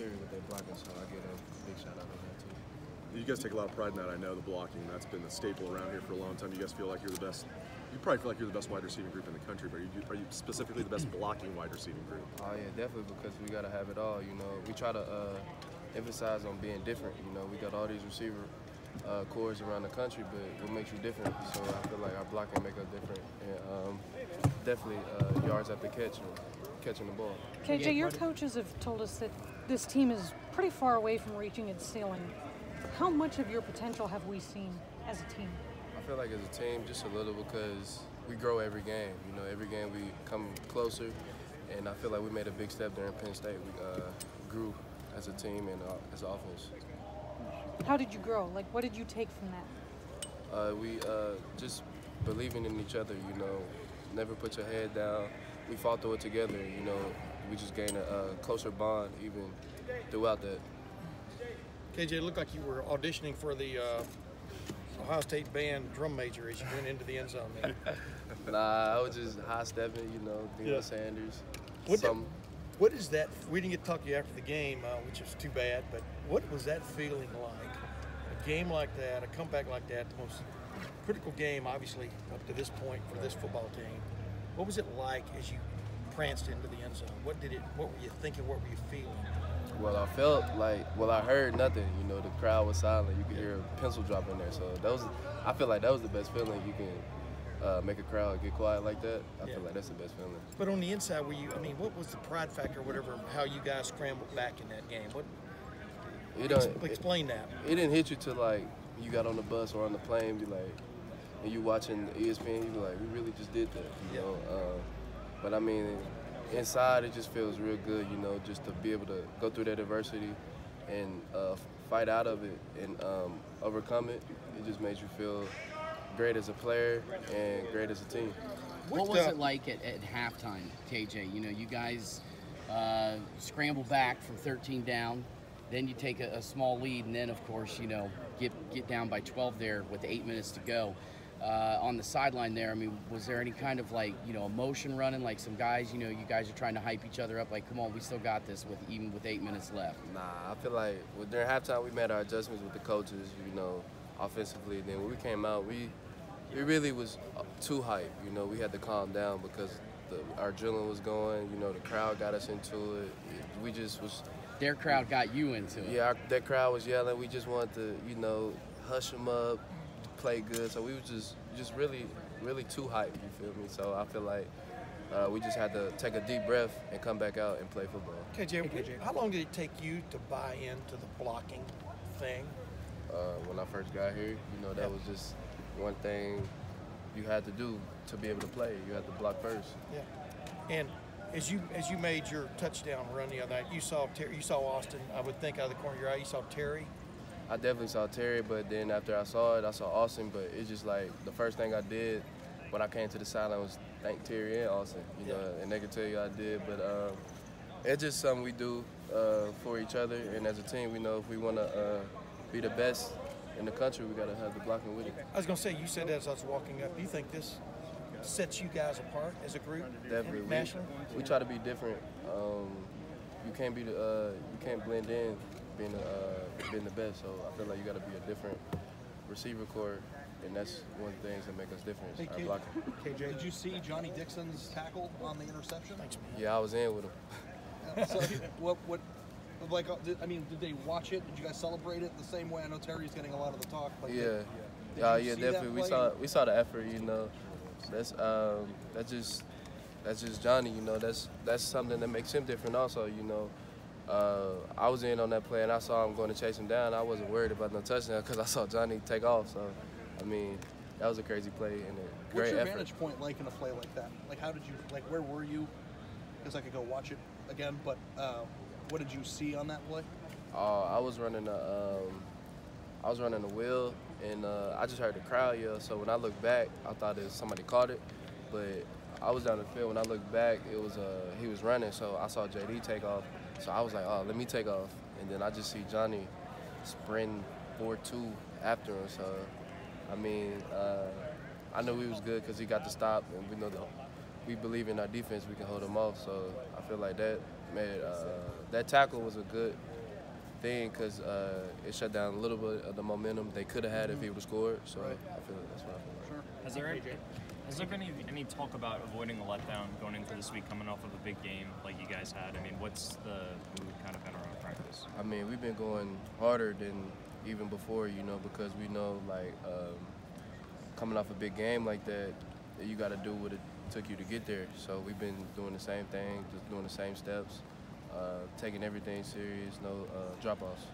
Terry with their blocking, so I get a big shout out on that too. You guys take a lot of pride in that. I know the blocking, that's been a staple around here for a long time. You guys feel like you're the best. You probably feel like you're the best wide receiving group in the country, but are you specifically the best blocking wide receiving group? Oh yeah, definitely, because we gotta have it all. You know, we try to emphasize on being different. You know, we got all these receiver cores around the country, but what makes you different? So I feel like our blocking make us different, and definitely yards after catch and catching the ball. KJ, your coaches have told us that this team is pretty far away from reaching its ceiling. How much of your potential have we seen as a team? I feel like as a team, just a little, because we grow every game. You know, every game we come closer, and I feel like we made a big step there in Penn State. We grew as a team and as an offense. How did you grow? Like, what did you take from that? We just believing in each other, you know, never put your head down. We fought through it together, you know. We just gained a closer bond even throughout that. KJ, it looked like you were auditioning for the Ohio State band drum major as you went into the end zone, man. Nah, I was just high stepping, you know, Deion Sanders. What is that? We didn't get to talk to you after the game, which is too bad, but what was that feeling like? A game like that, a comeback like that, the most critical game, obviously, up to this point for this football team. What was it like as you pranced into the end zone? What were you thinking? What were you feeling? Well, I felt like, I heard nothing. You know, the crowd was silent. You could hear a pencil drop in there. So I feel like that was the best feeling. You can make a crowd get quiet like that. I feel like that's the best feeling. But on the inside, what was the pride factor, whatever, how you guys scrambled back in that game? Explain that. It didn't hit you till like you got on the bus or on the plane, and you watching ESPN, you be like, we really just did that, you know. But I mean, inside it just feels real good, you know, just to be able to go through that adversity and fight out of it and overcome it. It just makes you feel great as a player and great as a team. What was it like at halftime, KJ? You know, you guys scramble back from 13 down, then you take a small lead, and then, of course, you know, get down by 12 there with 8 minutes to go. On the sideline there, I mean, was there any kind of, like, you know, emotion running? Like some guys, you know, you guys are trying to hype each other up, like, come on, we still got this even with 8 minutes left. Nah, I feel like during halftime we made our adjustments with the coaches, you know, offensively. Then when we came out, we really was too hype. You know, we had to calm down because our adrenaline was going. You know, the crowd got us into it. We just was. Their crowd got you into it. Yeah, that crowd was yelling. We just wanted to, you know, hush them up, play good. So we was just really, really too hype. You feel me? So I feel like we just had to take a deep breath and come back out and play football. KJ, how long did it take you to buy into the blocking thing? When I first got here, you know, that was just one thing you had to do to be able to play. You had to block first. Yeah. And as you made your touchdown run the other night, you saw Austin. I would think out of the corner of your eye, you saw Terry. I definitely saw Terry, but then after I saw it, I saw Austin. But it's just like the first thing I did when I came to the sideline was thank Terry and Austin. You know, and they could tell you I did. But it's just something we do for each other, and as a team, we know if we want to be the best in the country, we got to have the blocking with it. I was going to say, you said that as I was walking up. Do you think this sets you guys apart as a group? Definitely. Nationally? We try to be different. You can't blend in being the best. So I feel like you got to be a different receiver core, and that's one of the things that make us different. Hey, our blocking. KJ, did you see Johnny Dixon's tackle on the interception? Thanks, man. Yeah, I was in with him. So did they watch it? Did you guys celebrate it the same way? I know Terry's getting a lot of the talk. Like, yeah, see definitely. We saw the effort. You know, that's just Johnny. You know, that's something that makes him different. Also, you know, I was in on that play and I saw him going to chase him down. I wasn't worried about no touchdown because I saw Johnny take off. So, I mean, that was a crazy play and a great effort. What's your vantage point like in a play like that? Like, how did you where were you? Because I could go watch it again, but what did you see on that play? I was running a wheel, and I just heard the crowd yell. So when I looked back, I thought somebody caught it, but I was down the field. When I looked back, it was he was running. So I saw JD take off. So I was like, oh, let me take off. And then I just see Johnny sprinting 4-2 after him. So I mean, I knew he was good because he got the stop, and we know we believe in our defense, we can hold them off. So I feel like that made that tackle was a good thing because it shut down a little bit of the momentum they could have had if he would have scored. So I feel like that's what I feel like. Sure. Has there been any talk about avoiding a letdown going into this week, coming off of a big game like you guys had? I mean, what's the mood kind of been around practice? I mean, we've been going harder than even before, you know, because we know, like, coming off a big game like that, you got to do what it took you to get there. So we've been doing the same thing, just doing the same steps, taking everything serious, no drop-offs.